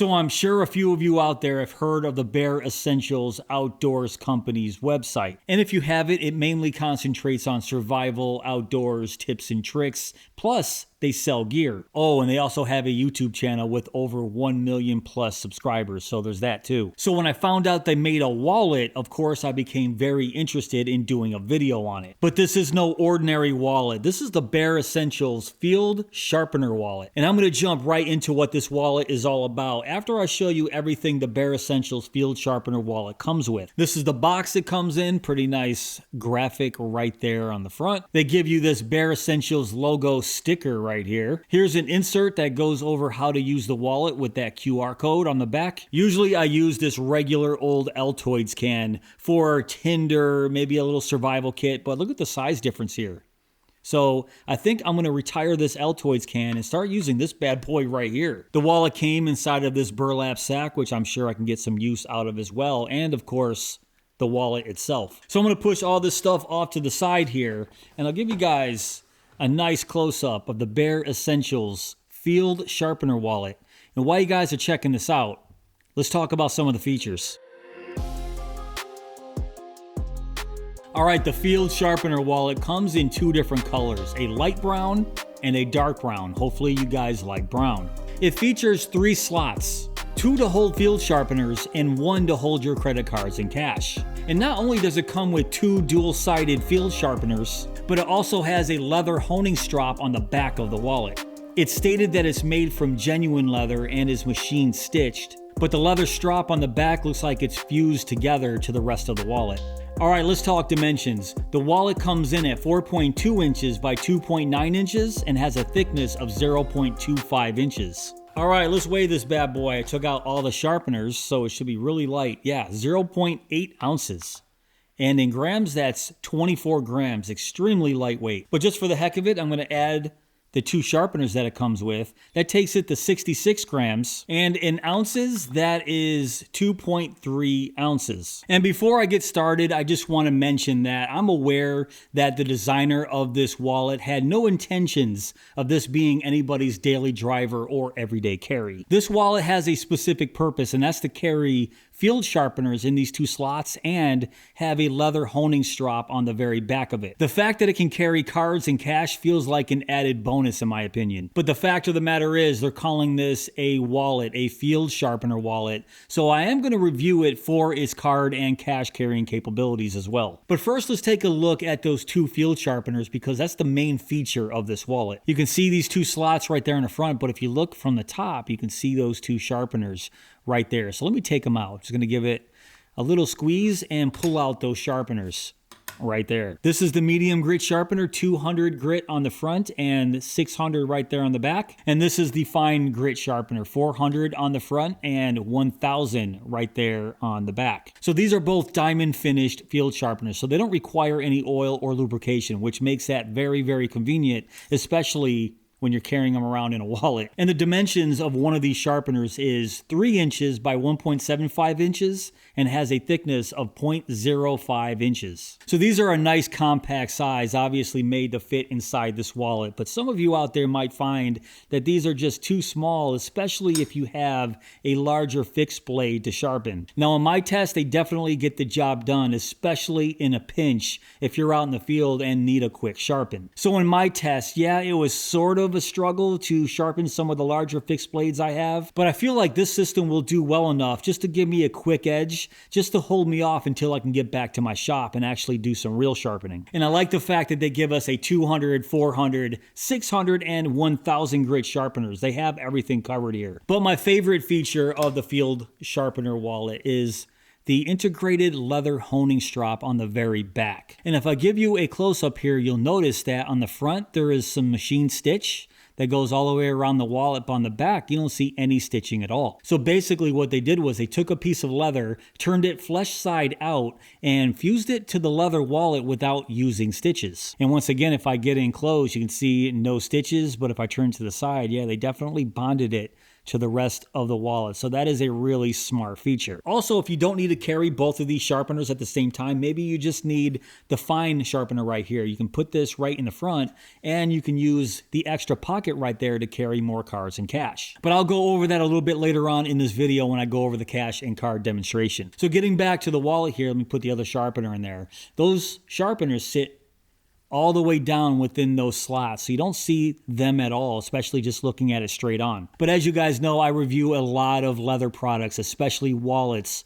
So I'm sure a few of you out there have heard of the Bare Essentials Outdoors Company's website. And if you haven't, it mainly concentrates on survival, outdoors, tips and tricks, plus they sell gear. Oh, and they also have a YouTube channel with over 1 million plus subscribers, so there's that too. So when I found out they made a wallet, of course I became very interested in doing a video on it. But this is no ordinary wallet. This is the Bare Essentials Field Sharpener Wallet. And I'm going to jump right into what this wallet is all about after I show you everything the Bare Essentials Field Sharpener Wallet comes with. This is the box it comes in, pretty nice graphic right there on the front. They give you this Bare Essentials logo sticker right here. Here's an insert that goes over how to use the wallet with that QR code on the back. Usually I use this regular old Altoids can for tinder, maybe a little survival kit, but look at the size difference here. So I think I'm going to retire this Altoids can and start using this bad boy right here. The wallet came inside of this burlap sack, which I'm sure I can get some use out of as well. And of course, the wallet itself. So I'm going to push all this stuff off to the side here, and I'll give you guys a nice close-up of the Bare Essentials Field Sharpener Wallet. And while you guys are checking this out, let's talk about some of the features. All right, the Field Sharpener Wallet comes in two different colors, a light brown and a dark brown. Hopefully you guys like brown. It features 3 slots, 2 to hold field sharpeners and 1 to hold your credit cards and cash. And not only does it come with 2 dual-sided field sharpeners, but it also has a leather honing strap on the back of the wallet. It's stated that it's made from genuine leather and is machine stitched, but the leather strap on the back looks like it's fused together to the rest of the wallet. All right, let's talk dimensions. The wallet comes in at 4.2 inches by 2.9 inches and has a thickness of 0.25 inches. All right, let's weigh this bad boy. I took out all the sharpeners, so it should be really light. Yeah, 0.8 ounces. And in grams, that's 24 grams, extremely lightweight. But just for the heck of it, I'm going to add the 2 sharpeners that it comes with. That takes it to 66 grams. And in ounces, that is 2.3 ounces. And before I get started, I just want to mention that I'm aware that the designer of this wallet had no intentions of this being anybody's daily driver or everyday carry. This wallet has a specific purpose, and that's to carry field sharpeners in these 2 slots and have a leather honing strap on the very back of it. The fact that it can carry cards and cash feels like an added bonus in my opinion. But the fact of the matter is they're calling this a wallet, a field sharpener wallet. So I am going to review it for its card and cash carrying capabilities as well. But first let's take a look at those 2 field sharpeners because that's the main feature of this wallet. You can see these 2 slots right there in the front, but if you look from the top, you can see those 2 sharpeners right there. So let me take them out. I'm just going to give it a little squeeze and pull out those sharpeners right there. This is the medium grit sharpener, 200 grit on the front and 600 right there on the back. And this is the fine grit sharpener, 400 on the front and 1000 right there on the back. So these are both diamond finished field sharpeners, so they don't require any oil or lubrication, which makes that very, very convenient, especially when you're carrying them around in a wallet. And the dimensions of one of these sharpeners is 3 inches by 1.75 inches and has a thickness of 0.05 inches. So these are a nice compact size, obviously made to fit inside this wallet. But some of you out there might find that these are just too small, especially if you have a larger fixed blade to sharpen. Now in my test, they definitely get the job done, especially in a pinch if you're out in the field and need a quick sharpen. So in my test, yeah, it was sort of a struggle to sharpen some of the larger fixed blades I have, but I feel like this system will do well enough just to give me a quick edge, just to hold me off until I can get back to my shop and actually do some real sharpening. And I like the fact that they give us a 200, 400, 600, and 1000 grit sharpeners. They have everything covered here. But my favorite feature of the Field Sharpener wallet is the integrated leather honing strap on the very back. And if I give you a close-up here, you'll notice that on the front there is some machine stitch that goes all the way around the wallet, but on the back you don't see any stitching at all. So basically what they did was they took a piece of leather, turned it flesh side out, and fused it to the leather wallet without using stitches. And once again, if I get in close, you can see no stitches, but if I turn to the side, yeah, they definitely bonded it to the rest of the wallet. So that is a really smart feature. Also, if you don't need to carry both of these sharpeners at the same time, maybe you just need the fine sharpener right here. You can put this right in the front and you can use the extra pocket right there to carry more cards and cash. But I'll go over that a little bit later on in this video when I go over the cash and card demonstration. So getting back to the wallet here, let me put the other sharpener in there. Those sharpeners sit all the way down within those slots, so you don't see them at all, especially just looking at it straight on. But as you guys know, I review a lot of leather products, especially wallets,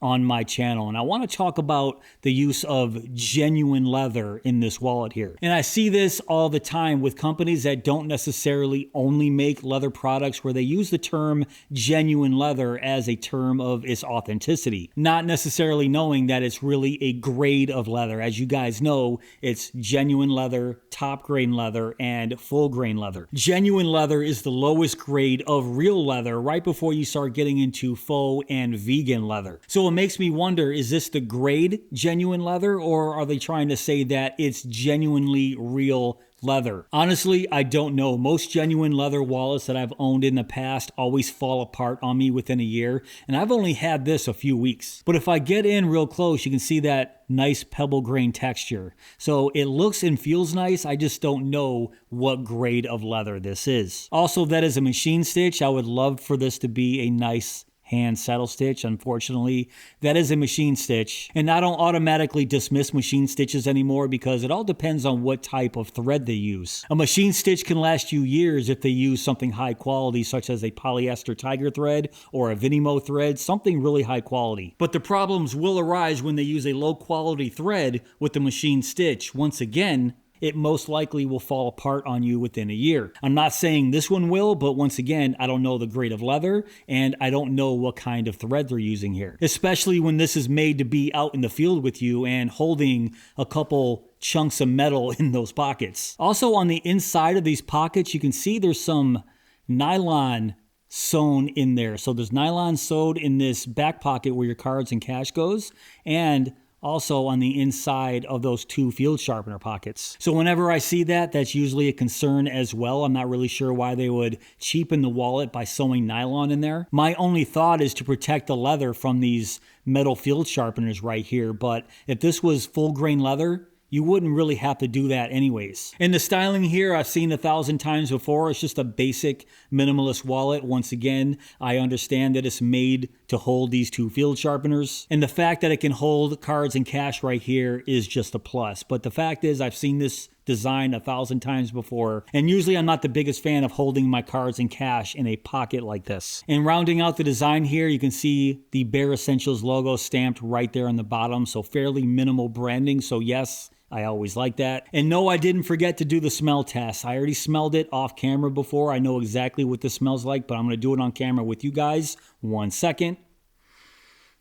on my channel, and I want to talk about the use of genuine leather in this wallet here. And I see this all the time with companies that don't necessarily only make leather products, where they use the term genuine leather as a term of its authenticity, not necessarily knowing that it's really a grade of leather. As you guys know, it's genuine leather, top grain leather, and full grain leather. Genuine leather is the lowest grade of real leather right before you start getting into faux and vegan leather. So it makes me wonder, is this the grade genuine leather, or are they trying to say that it's genuinely real leather? Honestly, I don't know. Most genuine leather wallets that I've owned in the past always fall apart on me within a year, and I've only had this a few weeks. But if I get in real close, you can see that nice pebble grain texture. So it looks and feels nice. I just don't know what grade of leather this is. Also, that is a machine stitch. I would love for this to be a nice hand saddle stitch. Unfortunately, that is a machine stitch, and I don't automatically dismiss machine stitches anymore because it all depends on what type of thread they use. A machine stitch can last you years if they use something high quality, such as a polyester tiger thread or a Vinimo thread, something really high quality. But the problems will arise when they use a low quality thread with the machine stitch. Once again, it most likely will fall apart on you within a year. I'm not saying this one will, but once again, I don't know the grade of leather, and I don't know what kind of thread they're using here, especially when this is made to be out in the field with you and holding a couple chunks of metal in those pockets. Also, on the inside of these pockets, you can see there's some nylon sewn in there. So there's nylon sewed in this back pocket where your cards and cash goes, and also on the inside of those two field sharpener pockets. So whenever I see that, that's usually a concern as well. I'm not really sure why they would cheapen the wallet by sewing nylon in there. My only thought is to protect the leather from these metal field sharpeners right here, but if this was full grain leather, you wouldn't really have to do that anyways. And the styling here, I've seen 1,000 times before. It's just a basic minimalist wallet. Once again, I understand that it's made to hold these two field sharpeners. And the fact that it can hold cards and cash right here is just a plus. But the fact is, I've seen this design 1,000 times before, and usually I'm not the biggest fan of holding my cards and cash in a pocket like this. And rounding out the design here, you can see the Bare Essentials logo stamped right there on the bottom, so fairly minimal branding. So yes, I always like that. And no, I didn't forget to do the smell test. I already smelled it off camera before. I know exactly what this smells like, but I'm going to do it on camera with you guys. 1 second.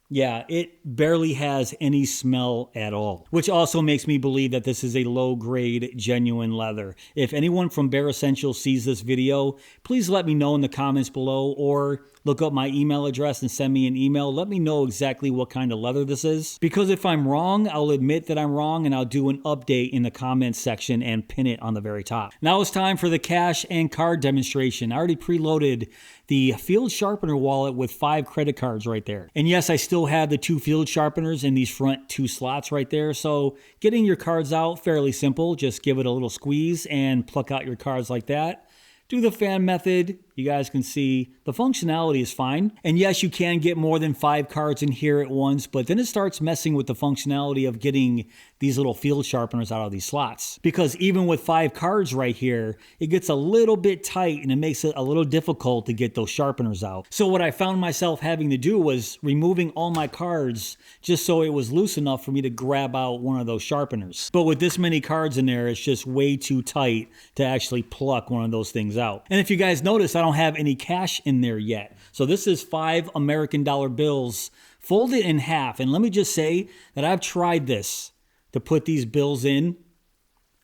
Yeah, it barely has any smell at all, which also makes me believe that this is a low-grade, genuine leather. If anyone from Bare Essentials sees this video, please let me know in the comments below, or look up my email address and send me an email. Let me know exactly what kind of leather this is, because if I'm wrong, I'll admit that I'm wrong, and I'll do an update in the comments section and pin it on the very top. Now it's time for the cash and card demonstration. I already preloaded the field sharpener wallet with 5 credit cards right there. And yes, I still have the 2 field sharpeners in these front 2 slots right there. So getting your cards out, fairly simple. Just give it a little squeeze and pluck out your cards like that. Do the fan method. You guys can see the functionality is fine. And yes, you can get more than 5 cards in here at once, but then it starts messing with the functionality of getting these little field sharpeners out of these slots. Because even with 5 cards right here, it gets a little bit tight and it makes it a little difficult to get those sharpeners out. So what I found myself having to do was removing all my cards just so it was loose enough for me to grab out one of those sharpeners. But with this many cards in there, it's just way too tight to actually pluck one of those things out. And if you guys notice, I don't have any cash in there yet. So this is 5 American dollar bills folded in half. And let me just say that I've tried this to put these bills in,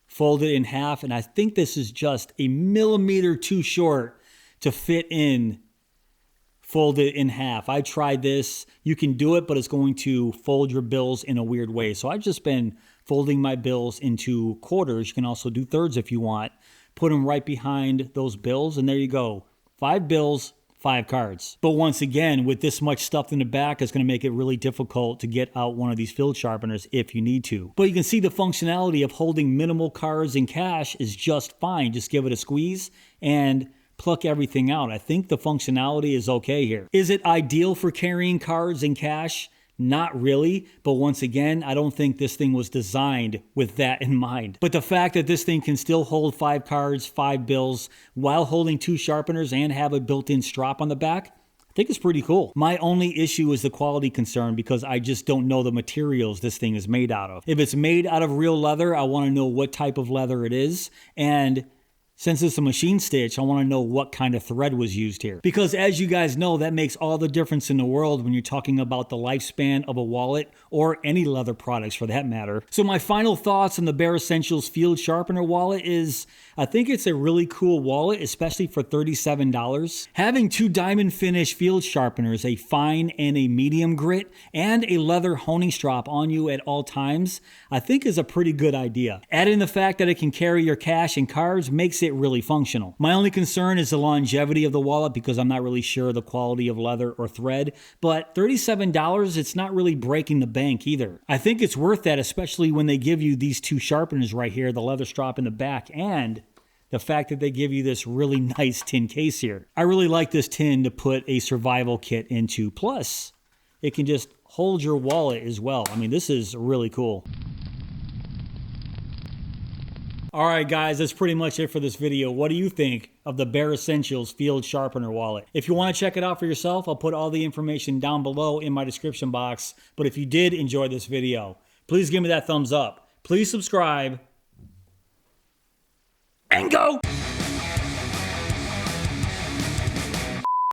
folded in half, and I think this is just a millimeter too short to fit in folded in half. I tried this. You can do it, but it's going to fold your bills in a weird way. So I've just been folding my bills into quarters. You can also do thirds if you want. Put them right behind those bills, and there you go. 5 bills 5 cards. But once again, with this much stuff in the back, it's going to make it really difficult to get out one of these field sharpeners if you need to. But you can see the functionality of holding minimal cards in cash is just fine. Just give it a squeeze and pluck everything out. I think the functionality is okay here. Is it ideal for carrying cards in cash? Not really, but once again, I don't think this thing was designed with that in mind. But the fact that this thing can still hold 5 cards, 5 bills, while holding 2 sharpeners and have a built-in strap on the back, I think it's pretty cool. My only issue is the quality concern because I just don't know the materials this thing is made out of. If it's made out of real leather, I want to know what type of leather it is, and since it's a machine stitch, I want to know what kind of thread was used here. Because as you guys know, that makes all the difference in the world when you're talking about the lifespan of a wallet or any leather products for that matter. So my final thoughts on the Bare Essentials Field Sharpener wallet is, I think it's a really cool wallet, especially for $37. Having 2 diamond finish field sharpeners, a fine and a medium grit, and a leather honing strap on you at all times, I think is a pretty good idea. Adding the fact that it can carry your cash and cards makes it really functional. My only concern is the longevity of the wallet because I'm not really sure the quality of leather or thread, but $37, it's not really breaking the bank either. I think it's worth that, especially when they give you these 2 sharpeners right here, the leather strap in the back, and the fact that they give you this really nice tin case here. I really like this tin to put a survival kit into. Plus, it can just hold your wallet as well. I mean, this is really cool. All right, guys, that's pretty much it for this video. What do you think of the Bare Essentials Field Sharpener wallet? If you want to check it out for yourself, I'll put all the information down below in my description box. But if you did enjoy this video, please give me that thumbs up. Please subscribe. And go!